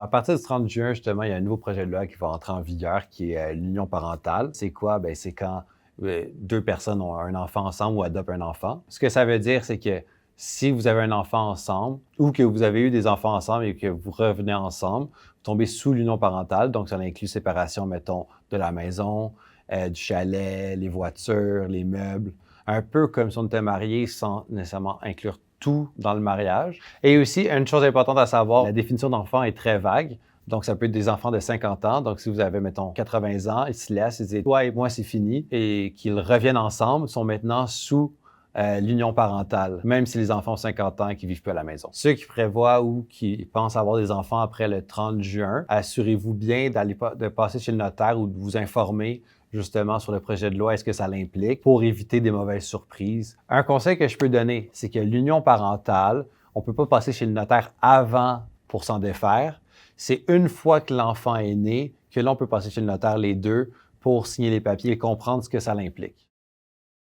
partir du 30 juin, justement, il y a un nouveau projet de loi qui va entrer en vigueur qui est l'union parentale. C'est quoi? Bien, c'est quand deux personnes ont un enfant ensemble ou adoptent un enfant. Ce que ça veut dire, c'est que si vous avez un enfant ensemble ou que vous avez eu des enfants ensemble et que vous revenez ensemble, vous tombez sous l'union parentale. Donc, ça inclut séparation, mettons, de la maison, du chalet, les voitures, les meubles. Un peu comme si on était mariés sans nécessairement inclure tout dans le mariage. Et aussi, une chose importante à savoir, la définition d'enfant est très vague. Donc, ça peut être des enfants de 50 ans. Donc, si vous avez, mettons, 80 ans, ils se laissent, ils disent « toi et moi, c'est fini », et qu'ils reviennent ensemble, sont maintenant sous l'union parentale, même si les enfants ont 50 ans et qu'ils vivent plus à la maison. Ceux qui prévoient ou qui pensent avoir des enfants après le 30 juin, assurez-vous bien de passer chez le notaire ou de vous informer justement sur le projet de loi, est-ce que ça l'implique, pour éviter des mauvaises surprises. Un conseil que je peux donner, c'est que l'union parentale, on ne peut pas passer chez le notaire avant pour s'en défaire. C'est une fois que l'enfant est né que là, on peut passer chez le notaire les deux pour signer les papiers et comprendre ce que ça l'implique.